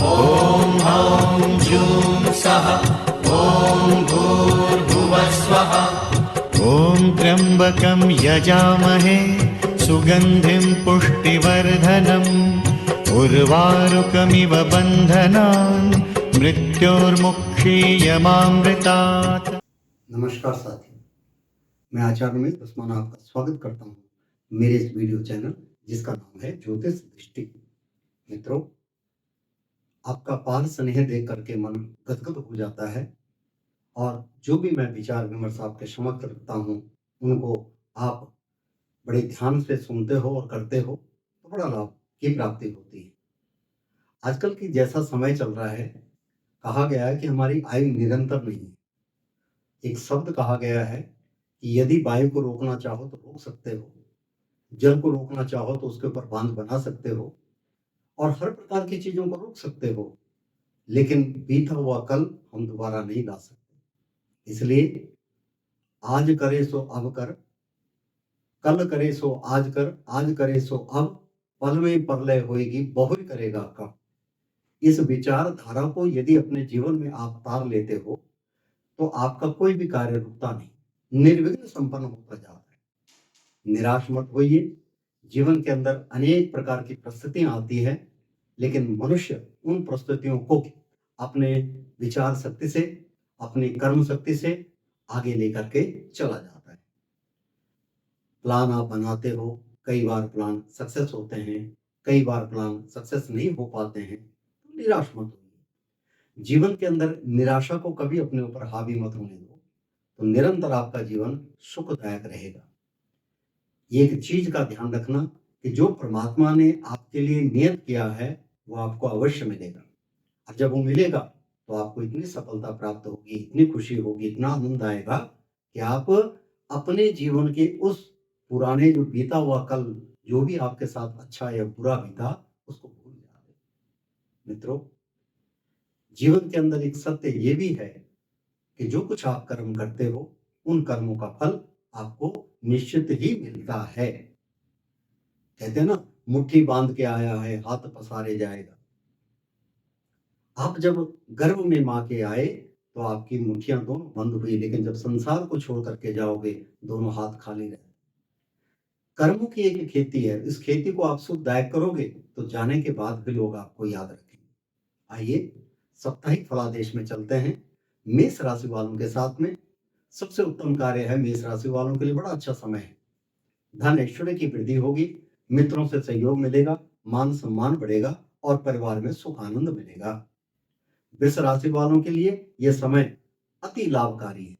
ॐ हौं जूं सः ॐ भूर्भुवः स्वः। ॐ त्र्यम्बकं यजामहे सुगन्धिं पुष्टिवर्धनम् उर्वारुकमिव बन्धनान् मृत्योर्मुक्षीयमामृतात्। नमस्कार साथियों, मैं आचार्य मित्र उस्मान आपका स्वागत करता हूँ मेरे इस वीडियो चैनल जिसका नाम है ज्योतिष दृष्टि। मित्रों, आपका पार स्नेह देख करके मन गदगद हो जाता है और जो भी मैं विचार विमर्श आपके समक्ष रखता हूँ उनको आप बड़े ध्यान से सुनते हो और करते हो तो बड़ा लाभ की प्राप्ति होती है। आजकल की जैसा समय चल रहा है, कहा गया है कि हमारी आयु निरंतर नहीं है। एक शब्द कहा गया है कि यदि वायु को रोकना चाहो तो रोक सकते हो, जल को रोकना चाहो तो उसके ऊपर बांध बना सकते हो और हर प्रकार की चीजों को रोक सकते हो, लेकिन बीता हुआ कल हम दोबारा नहीं ला सकते। इसलिए आज करे सो अब कर, कल करे सो आज कर, आज करे सो अब, पल में प्रलय होएगी बहुरी करेगा कब। इस विचारधारा को यदि अपने जीवन में आप तार लेते हो तो आपका कोई भी कार्य रुकता नहीं, निर्विघ्न संपन्न होता जाता है। निराश मत होइए। जीवन के अंदर अनेक प्रकार की परिस्थितियां आती है, लेकिन मनुष्य उन परिस्थितियों को अपने विचार शक्ति से, अपनी कर्म शक्ति से आगे लेकर के चला जाता है। प्लान आप बनाते हो, कई बार प्लान सक्सेस होते हैं, कई बार प्लान सक्सेस नहीं हो पाते हैं, तो निराश मत होइए। जीवन के अंदर निराशा को कभी अपने ऊपर हावी मत होने दो, तो निरंतर आपका जीवन सुखदायक रहेगा। एक चीज का ध्यान रखना कि जो परमात्मा ने आपके लिए नियत किया है वो आपको अवश्य मिलेगा, और जब वो मिलेगा तो आपको इतनी सफलता प्राप्त होगी, इतनी खुशी होगी, इतना आनंद आएगा कि आप अपने जीवन के उस पुराने जो बीता हुआ कल, जो भी आपके साथ अच्छा या बुरा बीता, उसको भूल जाओगे। मित्रों, जीवन के अंदर एक सत्य ये भी है कि जो कुछ आप कर्म करते हो उन कर्मों का फल आपको निश्चित ही मिलता है। कहते हैं ना, मुट्ठी बांध के आया है हाथ पसारे जाएगा। आप जब गर्भ में मां के आए तो आपकी मुट्ठियां दोनों बंद हुई, लेकिन जब संसार को छोड़ करके जाओगे दोनों हाथ खाली रहे। कर्मों की एक खेती है, इस खेती को आप सुखदायक करोगे तो जाने के बाद भी लोग आपको याद रखेंगे। आइए साप्ताहिक फलादेश में चलते हैं मेष राशि वालों के साथ में। सबसे उत्तम कार्य है मेष राशि वालों के लिए, बड़ा अच्छा समय है। धन ऐश्वर्य की वृद्धि होगी, मित्रों से सहयोग मिलेगा, मान सम्मान बढ़ेगा और परिवार में सुख आनंद मिलेगा। वृष राशि वालों के लिए यह समय अति लाभकारी है।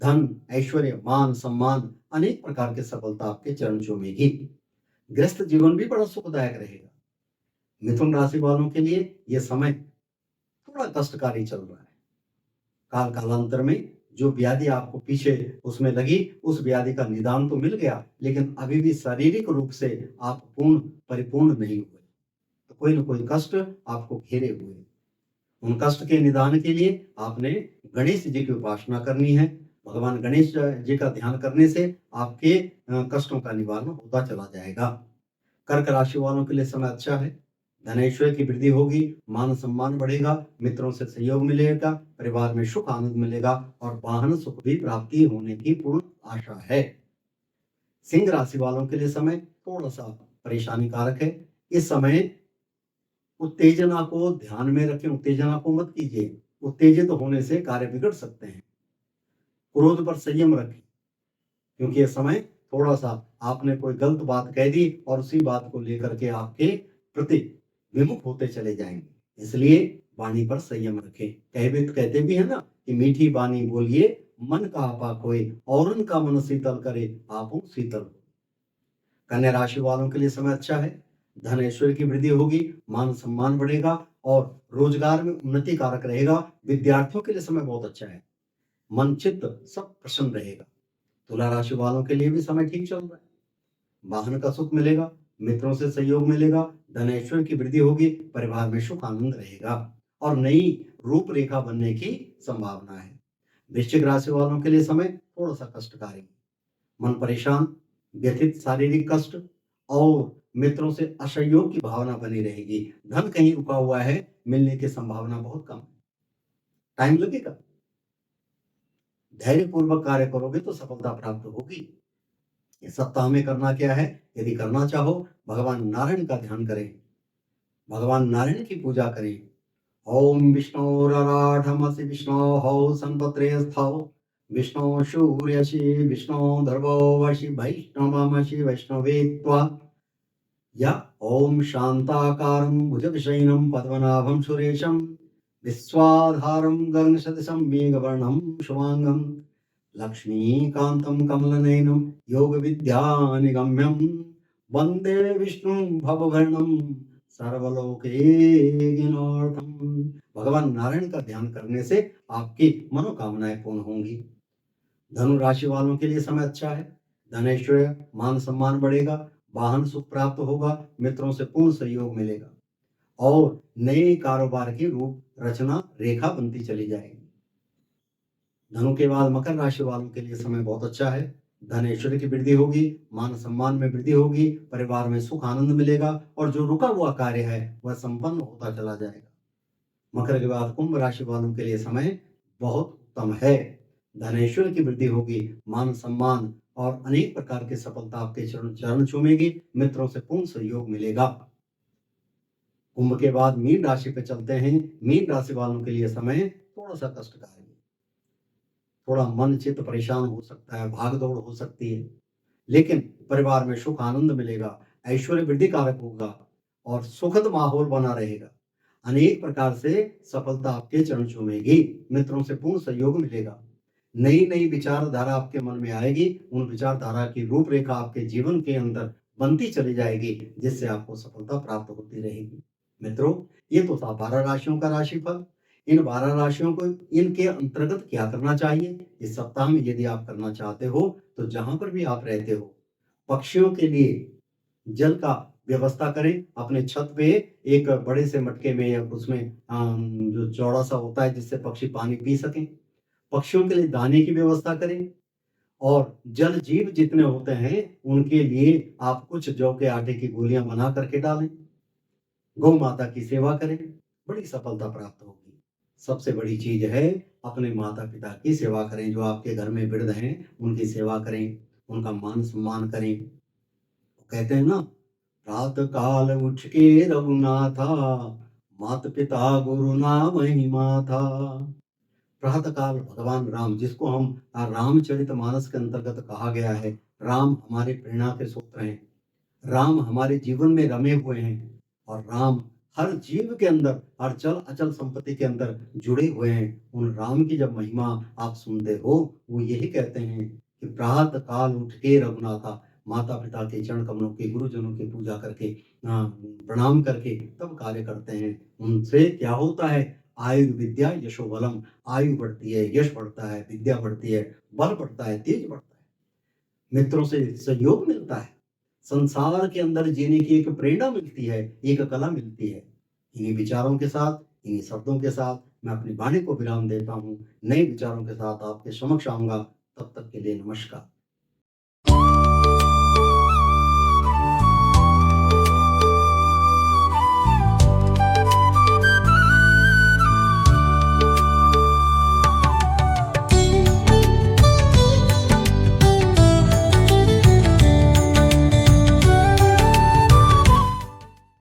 धन ऐश्वर्य मान सम्मान अनेक प्रकार की सफलता आपके चरण चूमेगी। गृहस्थ जीवन भी बड़ा सुखदायक रहेगा। मिथुन राशि वालों के लिए यह समय थोड़ा कष्टकारी चल रहा है। काल कालांतर में जो व्याधि आपको पीछे उसमें लगी, उस व्याधि का निदान तो मिल गया, लेकिन अभी भी शारीरिक रूप से आप पूर्ण परिपूर्ण नहीं हुए, तो कोई न कोई कष्ट आपको घेरे हुए। उन कष्ट के निदान के लिए आपने गणेश जी की उपासना करनी है। भगवान गणेश जी का ध्यान करने से आपके कष्टों का निवारण होता चला जाएगा। कर्क राशि वालों के लिए समय अच्छा है। धनेश्वर की वृद्धि होगी, मान सम्मान बढ़ेगा, मित्रों से सहयोग मिलेगा, परिवार में सुख आनंद मिलेगा और वाहन सुख भी प्राप्ति होने की पूर्ण आशा है। सिंह राशि वालों के लिए समय थोड़ा सा परेशानी कारक है। इस समय उत्तेजना को ध्यान में रखें, उत्तेजना को मत कीजिए। उत्तेजित होने से कार्य बिगड़ सकते हैं। क्रोध पर संयम रखें, क्योंकि यह समय थोड़ा सा आपने कोई गलत बात कह दी और उसी बात को लेकर के आपके प्रति विमुख होते चले जाएंगे। इसलिए वाणी पर संयम रखें। कहते भी है ना कि मीठी वाणी बोलिए मन का आपा कोई, और उनका मन शीतल करे आप शीतल हो। कन्या राशि वालों के लिए समय अच्छा है। धन ऐश्वर्य की वृद्धि होगी, मान सम्मान बढ़ेगा और रोजगार में उन्नति कारक रहेगा। विद्यार्थियों के लिए समय बहुत अच्छा है, मन चित्त सब प्रसन्न रहेगा। तुला राशि वालों के लिए भी समय ठीक चल रहा है। वाहन का सुख मिलेगा, मित्रों से सहयोग मिलेगा, धनेश्वर की वृद्धि होगी, परिवार में सुख आनंद रहेगा और नई रूपरेखा बनने की संभावना है। वृश्चिक राशि वालों के लिए समय थोड़ा सा कष्टकारी, मन परेशान, व्यथित, शारीरिक कष्ट और मित्रों से असहयोग की भावना बनी रहेगी। धन कहीं रुका हुआ है, मिलने की संभावना बहुत कम है। टाइम लगेगा। धैर्य पूर्वक कार्य करोगे तो सफलता प्राप्त होगी। इस सप्ताह में करना क्या है? यदि करना चाहो, भगवान नारायण का ध्यान करें, भगवान नारायण की पूजा करें। ओम विष्णोराराढमसि विष्णोः संपत्रे स्थौ विष्णु सूर्यसि विष्णु धर्वो वशि वैष्णवमसि वैष्णवे त्वा या ओम शांताकारं भुजगशयनं पद्मनाभं सुरेशं विश्वाधारं गगनसदृशं मेघवर्णं शुभांगं लक्ष्मीकान्तं कमलनयनं योगविद्यानिगम्यं वन्दे विष्णुं भवभरणं सर्वलोकैकनाथं। भगवान नारायण का ध्यान करने से आपकी मनोकामनाएं पूर्ण होंगी। धनु राशि वालों के लिए समय अच्छा है। धन ऐश्वर्य मान सम्मान बढ़ेगा, वाहन सुख प्राप्त होगा, मित्रों से पूर्ण सहयोग मिलेगा और नए कारोबार की रूप रचना रेखा बनती चली जाएगी। धनु के बाद मकर राशि वालों के लिए समय बहुत अच्छा है। धन ऐश्वर्य की वृद्धि होगी, मान सम्मान में वृद्धि होगी, परिवार में सुख आनंद मिलेगा और जो रुका हुआ कार्य है वह संपन्न होता चला जाएगा। मकर के बाद कुंभ राशि वालों के लिए समय बहुत उत्तम है। धन ऐश्वर्य की वृद्धि होगी, मान सम्मान और अनेक प्रकार की सफलता आपके चरण चूमेगी, मित्रों से पूर्ण सहयोग मिलेगा। कुंभ के बाद मीन राशि पे चलते हैं। मीन राशि वालों के लिए समय थोड़ा सा कष्टकारी है, थोड़ा मन चित्त परेशान हो सकता है, भाग दौड़ हो सकती है, लेकिन परिवार में सुख आनंद मिलेगा, ऐश्वर्य वृद्धि कारक होगा और सुखद माहौल बना रहेगा। अनेक प्रकार से सफलता आपके चरण चूमेगी, मित्रों से पूर्ण सहयोग मिलेगा। नई नई विचारधारा आपके मन में आएगी, उन विचारधारा की रूपरेखा आपके जीवन के अंदर बनती चली जाएगी, जिससे आपको सफलता प्राप्त होती रहेगी। मित्रों, ये तो था 12 राशियों का राशिफल। इन 12 राशियों को इनके अंतर्गत क्या करना चाहिए इस सप्ताह में यदि आप करना चाहते हो, तो जहां पर भी आप रहते हो, पक्षियों के लिए जल का व्यवस्था करें। अपने छत पे एक बड़े से मटके में या उसमें जो चौड़ा सा होता है जिससे पक्षी पानी पी सकें, पक्षियों के लिए दाने की व्यवस्था करें और जल जीव जितने होते हैं उनके लिए आप कुछ जौ के आटे की गोलियां बना करके डालें। गौ माता की सेवा करें, बड़ी सफलता प्राप्त होगी। सबसे बड़ी चीज है अपने माता पिता की सेवा करें। जो आपके घर में वृद्ध हैं उनकी सेवा करें, उनका मान सम्मान करें। कहते हैं ना, प्रात काल उठ के रघुनाथा, माता पिता गुरु ना महिमा था। प्रातः काल भगवान राम, जिसको हम रामचरितमानस के अंतर्गत कहा गया है, राम हमारे प्रेरणा के स्रोत हैं, राम हमारे जीवन में रमे हुए हैं और राम हर जीव के अंदर, हर चल अचल संपत्ति के अंदर जुड़े हुए हैं। उन राम की जब महिमा आप सुनते हो, वो यही कहते हैं कि प्रातः काल उठ के रघुनाथा, माता पिता के चरण कमलों के, गुरुजनों की पूजा करके, प्रणाम करके तब कार्य करते हैं। उनसे क्या होता है? आयु विद्या यशो बलम, आयु बढ़ती है, यश बढ़ता है, विद्या बढ़ती है, बल बढ़ता है, तेज बढ़ता है, मित्रों से सहयोग मिलता है, संसार के अंदर जीने की एक प्रेरणा मिलती है, एक कला मिलती है। इन्हीं विचारों के साथ, इन्हीं शब्दों के साथ मैं अपनी वाणी को विराम देता हूँ। नए विचारों के साथ आपके समक्ष आऊंगा। तब तक के लिए नमस्कार।